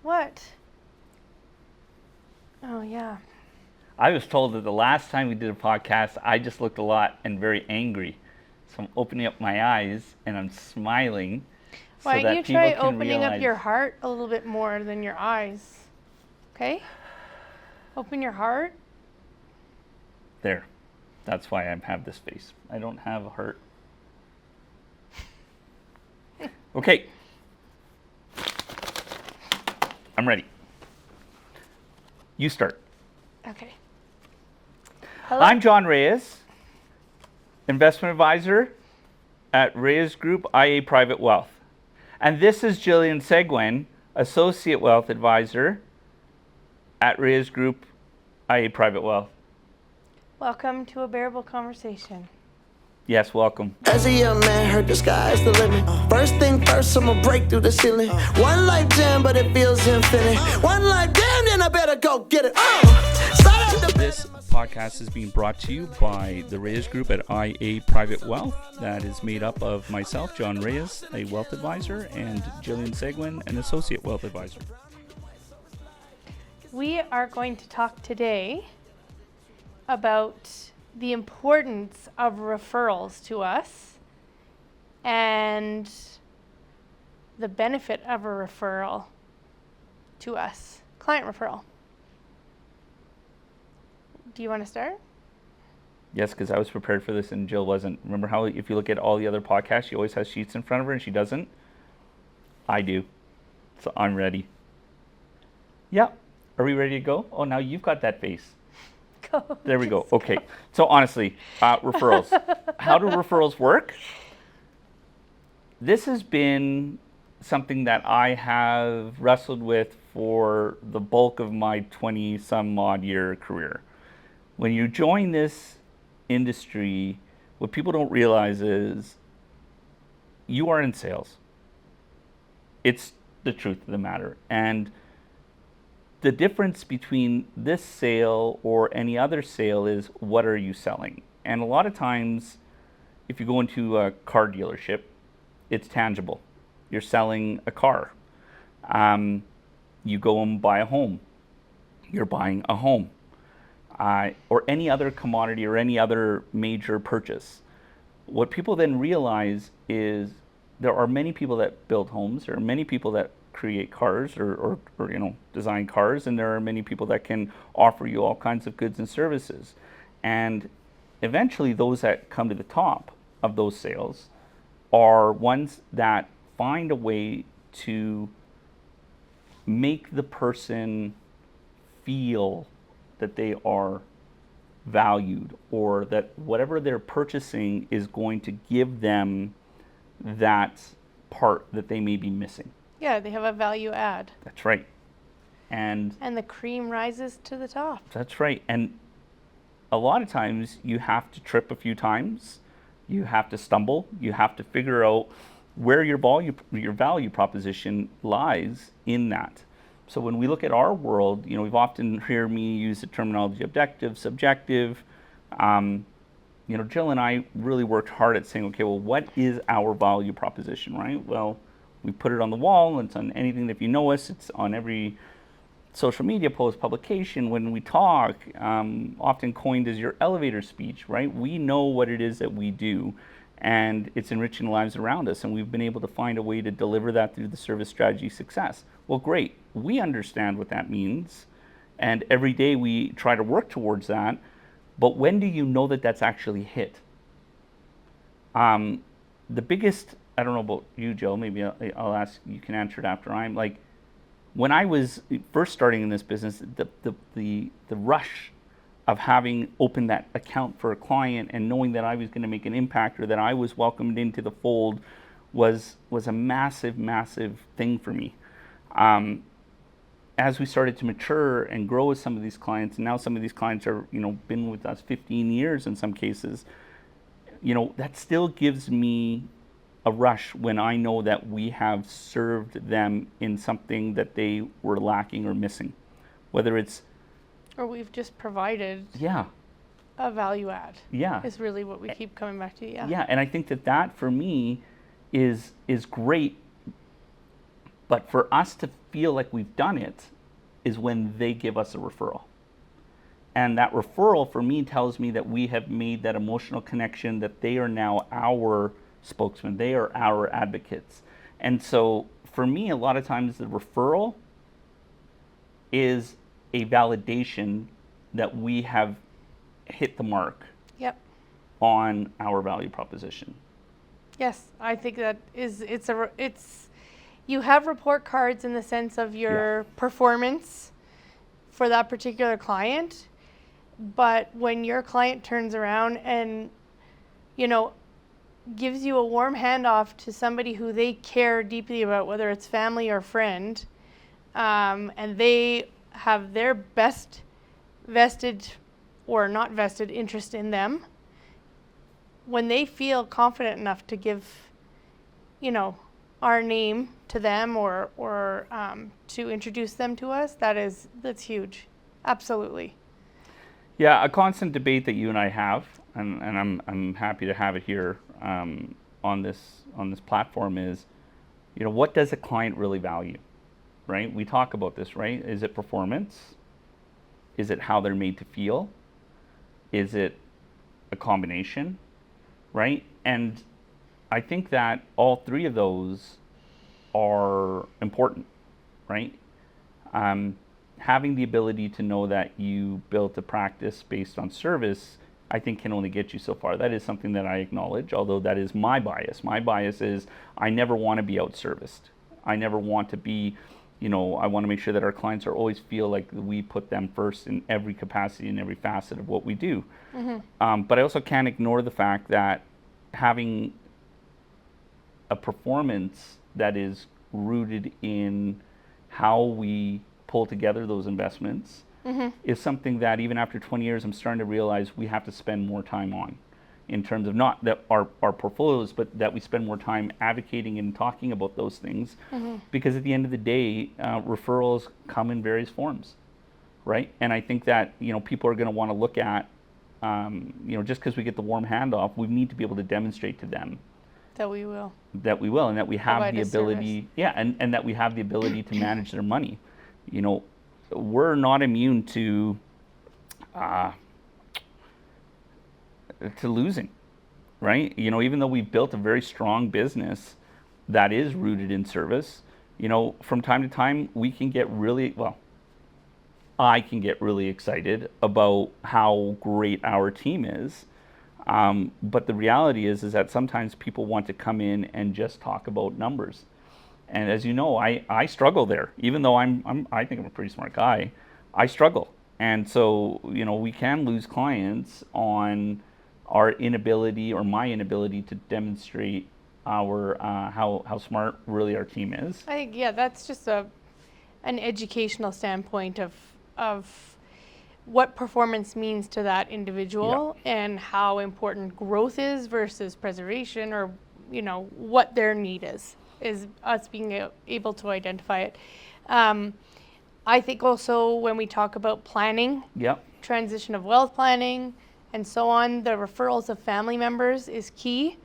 What? Oh, yeah. I was told that the last time we did a podcast, I just looked a lot and very angry. So I'm opening up my eyes and I'm smiling Why so don't that you people try can opening realize. up your heart a little bit more than your eyes? Okay? Open your heart. There. That's why I have this face. I don't have a heart. Okay. I'm ready. You start. Okay. Hello? I'm John Reyes, investment advisor at Reyes Group IA Private Wealth. And this is Jillian Seguin, associate wealth advisor at Reyes Group IA Private Wealth. Welcome to a BEARable conversation. Yes, welcome. As a young man, heard the sky's the limit. First thing first, I'ma break through the ceiling. One life jam, but it feels infinite. One life damn, then I better go get it. This podcast is being brought to you by the Reyes Group at IA Private Wealth. That is made up of myself, John Reyes, a wealth advisor, and Jillian Seguin, an associate wealth advisor. We are going to talk today about the importance of referrals to us and the benefit of a referral to us. Client referral. Do you want to start? Yes, because I was prepared for this and Jill wasn't. Remember how if you look at all the other podcasts, she always has sheets in front of her and she doesn't? I do. So I'm ready. Yeah. Are we ready to go? Oh, now you've got that face. Go. There we go. Okay. So honestly, referrals. How do referrals work? This has been something that I have wrestled with for the bulk of my 20-some odd year career. When you join this industry, what people don't realize is you are in sales. It's the truth of the matter. And the difference between this sale or any other sale is what are you selling? And a lot of times, if you go into a car dealership, it's tangible. You're selling a car. You go and buy a home. You're buying a home. Or any other commodity or any other major purchase. What people then realize is there are many people that build homes. There are many people that create cars or design cars, and there are many people that can offer you all kinds of goods and services. And eventually those that come to the top of those sales are ones that find a way to make the person feel that they are valued, or that whatever they're purchasing is going to give them that part that they may be missing. Yeah, they have a value add. That's right. And the cream rises to the top. that's right. And a lot of times you have to trip a few times. You have to stumble. You have to figure out where your value proposition lies in that. So when we look at our world, we've often heard me use the terminology objective, subjective. Jill and I really worked hard at saying, okay, well, what is our value proposition, right? Well, we put it on the wall. It's on anything that if you know us. It's on every social media post, publication. When we talk, often coined as your elevator speech, right? We know what it is that we do, and it's enriching the lives around us. And we've been able to find a way to deliver that through the service strategy success. Well, great. We understand what that means. And every day we try to work towards that. But when do you know that that's actually hit? The biggest, I don't know about you, Joe, maybe I'll ask, you can answer it after I'm like, when I was first starting in this business, the rush of having opened that account for a client and knowing that I was going to make an impact or that I was welcomed into the fold was a massive, massive thing for me. As we started to mature and grow with some of these clients, and now some of these clients are, been with us 15 years in some cases, that still gives me a rush when I know that we have served them in something that they were lacking or missing, whether it's Or we've just provided a value add. Yeah. Is really what we keep coming back to. Yeah. Yeah, and I think that for me is great But for us to feel like we've done it is when they give us a referral. And that referral for me tells me that we have made that emotional connection, that they are now our spokesman, they are our advocates. And so for me, a lot of times the referral is a validation that we have hit the mark Yep. on our value proposition. Yes, I think that is it's you have report cards in the sense of your performance for that particular client, but when your client turns around and gives you a warm handoff to somebody who they care deeply about, whether it's family or friend, and they have their best vested or not vested interest in them, when they feel confident enough to give, our name to them or to introduce them to us, that's huge. Absolutely. Yeah, a constant debate that you and I have, and I'm happy to have it here on this platform is, what does a client really value, right? We talk about this, right? Is it performance? Is it how they're made to feel? Is it a combination, right? And I think that all three of those are important, right? Having the ability to know that you built a practice based on service, I think can only get you so far. That is something that I acknowledge, although that is my bias. My bias is I never want to be outserviced. I never want to be, I want to make sure that our clients always feel like we put them first in every capacity, in every facet of what we do. Mm-hmm. But I also can't ignore the fact that having a performance that is rooted in how we pull together those investments is something that even after 20 years, I'm starting to realize we have to spend more time on, in terms of not that our portfolios, but that we spend more time advocating and talking about those things. Because at the end of the day, referrals come in various forms, right? And I think that, people are going to want to look at, just because we get the warm handoff, we need to be able to demonstrate to them That we will. And that we have Provide the a ability, and that we have the ability to manage their money. We're not immune to losing, right? Even though we've built a very strong business that is rooted in service, from time to time we can get I can get really excited about how great our team is. But the reality is that sometimes people want to come in and just talk about numbers. And as you know, I struggle there. Even though I think I'm a pretty smart guy, I struggle. And so, we can lose clients on our inability or my inability to demonstrate our how smart really our team is. I think, that's just an educational standpoint of what performance means to that individual and how important growth is versus preservation, or what their need is us being able to identify it. I think also when we talk about planning, transition of wealth planning and so on, the referrals of family members is key,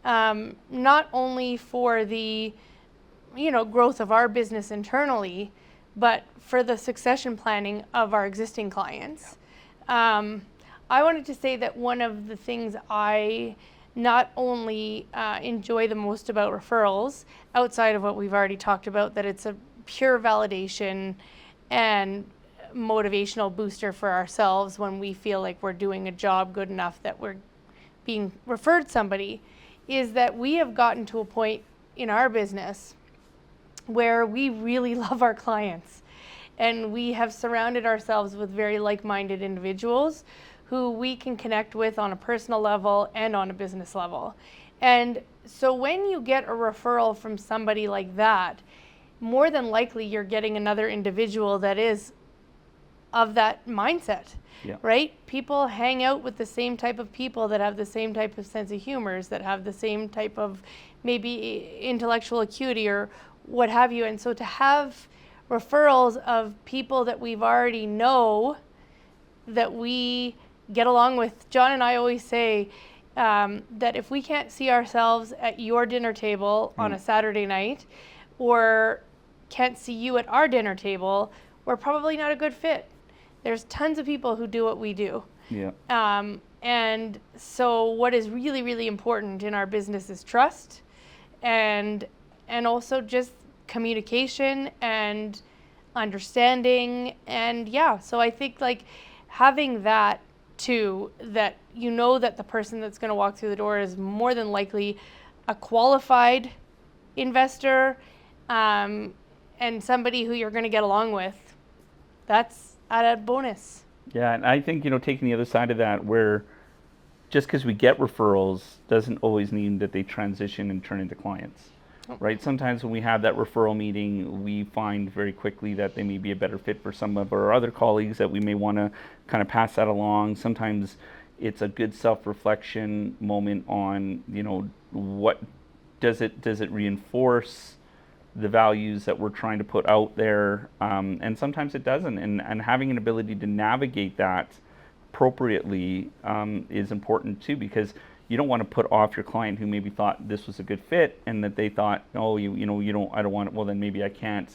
not only for the growth of our business internally, but for the succession planning of our existing clients. I wanted to say that one of the things I not only enjoy the most about referrals, outside of what we've already talked about, that it's a pure validation and motivational booster for ourselves when we feel like we're doing a job good enough that we're being referred somebody, is that we have gotten to a point in our business where we really love our clients, and we have surrounded ourselves with very like-minded individuals who we can connect with on a personal level and on a business level. And so when you get a referral from somebody like that, more than likely you're getting another individual that is of that mindset, right? People hang out with the same type of people that have the same type of sense of humors, that have the same type of maybe intellectual acuity or what have you. And so to have referrals of people that we've already know, that we get along with. John and I always say that if we can't see ourselves at your dinner table on a Saturday night, or can't see you at our dinner table, we're probably not a good fit. There's tons of people who do what we do. Yeah. And so what is really, really important in our business is trust and also just communication and understanding. And yeah, so I think like having that too, that you know that the person that's going to walk through the door is more than likely a qualified investor, and somebody who you're going to get along with, that's a bonus. Yeah, and I think, taking the other side of that, where just because we get referrals doesn't always mean that they transition and turn into clients, right? Sometimes when we have that referral meeting, we find very quickly that they may be a better fit for some of our other colleagues, that we may want to kind of pass that along. Sometimes it's a good self-reflection moment on, what does it reinforce the values that we're trying to put out there, and sometimes it doesn't, and having an ability to navigate that appropriately is important too, because you don't want to put off your client who maybe thought this was a good fit and that they thought, oh, I don't want it, well then maybe I can't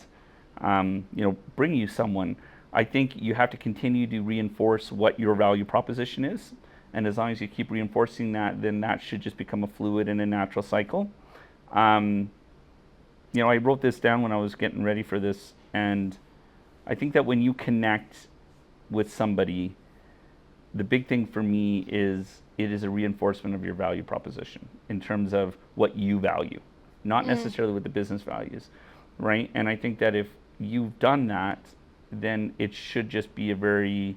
bring you someone. I think you have to continue to reinforce what your value proposition is, and as long as you keep reinforcing that, then that should just become a fluid and a natural cycle. I wrote this down when I was getting ready for this, and I think that when you connect with somebody, the big thing for me is it is a reinforcement of your value proposition in terms of what you value, not necessarily what the business values, right? And I think that if you've done that, then it should just be a very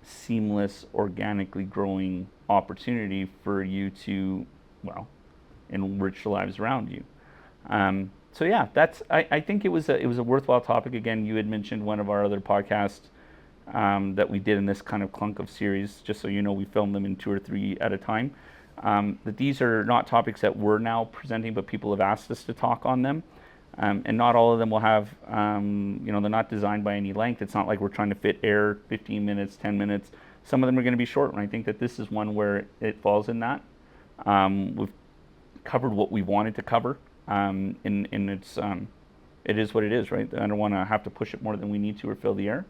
seamless, organically growing opportunity for you to, enrich the lives around you. So yeah, I think it was a worthwhile topic. Again, you had mentioned one of our other podcasts that we did in this kind of clunk of series. Just so you know, we film them in 2 or 3 at a time. That these are not topics that we're now presenting, but people have asked us to talk on them. And not all of them will have, they're not designed by any length. It's not like we're trying to fit air 15 minutes, 10 minutes. Some of them are going to be short, and I think that this is one where it falls in that. We've covered what we wanted to cover. And it is what it is, right? I don't want to have to push it more than we need to or fill the air.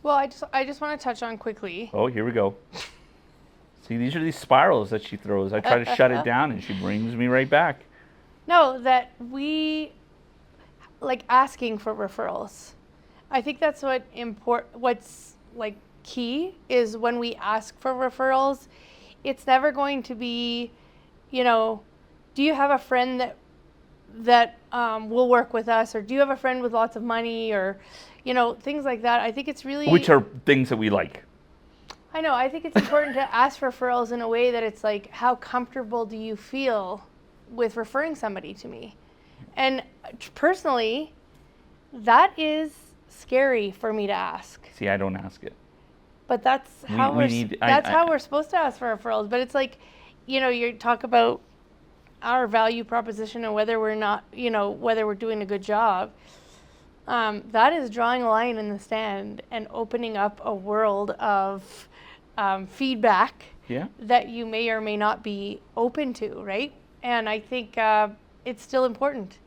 Well, I just want to touch on quickly. Oh, here we go. See, these are these spirals that she throws. I try to shut it down, and she brings me right back. No, that we like asking for referrals. I think that's what's like key is when we ask for referrals, it's never going to be, do you have a friend that will work with us, or do you have a friend with lots of money, or things like that. I think it's really, which are things that we like. I know. I think it's important to ask for referrals in a way that it's like, how comfortable do you feel with referring somebody to me? And personally, that is scary for me to ask. See, I don't ask it. But that's how we're supposed to ask for referrals. But it's like, you talk about our value proposition and whether we're not, whether we're doing a good job. That is drawing a line in the sand and opening up a world of feedback that you may or may not be open to, right? And I think it's still important,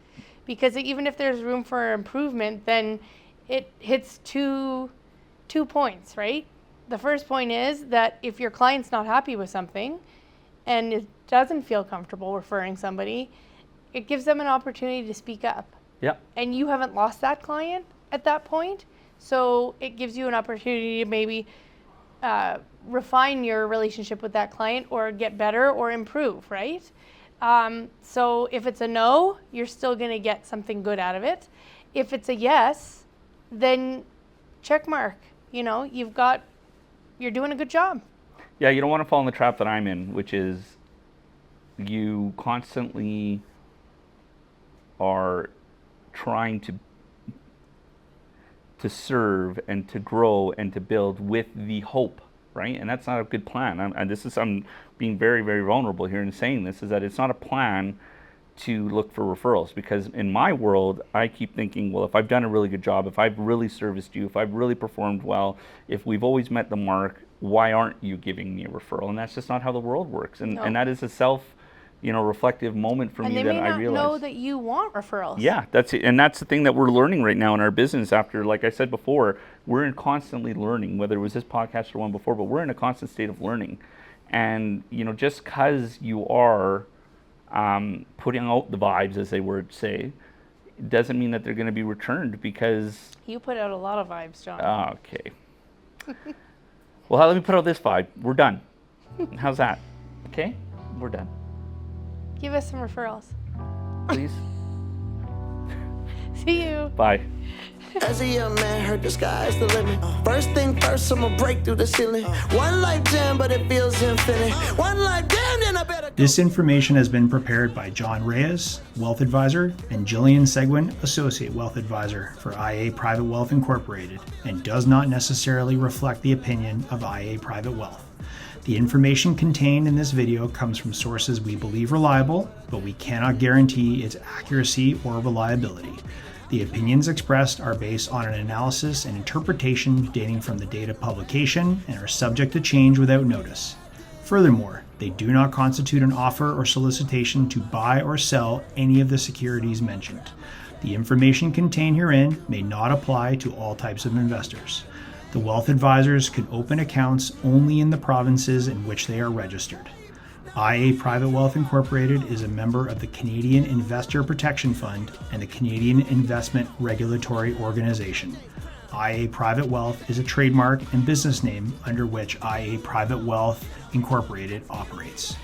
because even if there's room for improvement, then it hits two points, right? The first point is that if your client's not happy with something and it doesn't feel comfortable referring somebody, it gives them an opportunity to speak up. Yeah. And you haven't lost that client at that point, so it gives you an opportunity to maybe refine your relationship with that client, or get better or improve, right? So if it's a no, you're still going to get something good out of it. If it's a yes, then check mark. You're doing a good job. Yeah, you don't want to fall in the trap that I'm in, which is you constantly are trying to serve and to grow and to build with the hope, right? And that's not a good plan. I'm being very, very vulnerable here in saying this, is that it's not a plan to look for referrals, because in my world, I keep thinking, well, if I've done a really good job, if I've really serviced you, if I've really performed well, if we've always met the mark, why aren't you giving me a referral? And that's just not how the world works. And that is a reflective moment for And me they that may I not realized. know that you want referrals. Yeah, that's it. And that's the thing that we're learning right now in our business after, like I said before, we're in constantly learning, whether it was this podcast or one before, but we're in a constant state of learning. And, just because you are putting out the vibes, as they would say, doesn't mean that they're going to be returned because... You put out a lot of vibes, John. Okay. Well, let me put out this vibe. We're done. How's that? Okay? We're done. Give us some referrals. Please. See you. Bye. As a young man, heard the sky's the limit. First thing first, I'ma break through the ceiling. One life jam, but it feels infinite. One life jam, then I better. This information has been prepared by John Reyes, Wealth Advisor, and Jillian Seguin, Associate Wealth Advisor for IA Private Wealth Incorporated, and does not necessarily reflect the opinion of IA Private Wealth. The information contained in this video comes from sources we believe reliable, but we cannot guarantee its accuracy or reliability. The opinions expressed are based on an analysis and interpretation dating from the date of publication and are subject to change without notice. Furthermore, they do not constitute an offer or solicitation to buy or sell any of the securities mentioned. The information contained herein may not apply to all types of investors. The wealth advisors can open accounts only in the provinces in which they are registered. IA Private Wealth Incorporated is a member of the Canadian Investor Protection Fund and the Canadian Investment Regulatory Organization. IA Private Wealth is a trademark and business name under which IA Private Wealth Incorporated operates.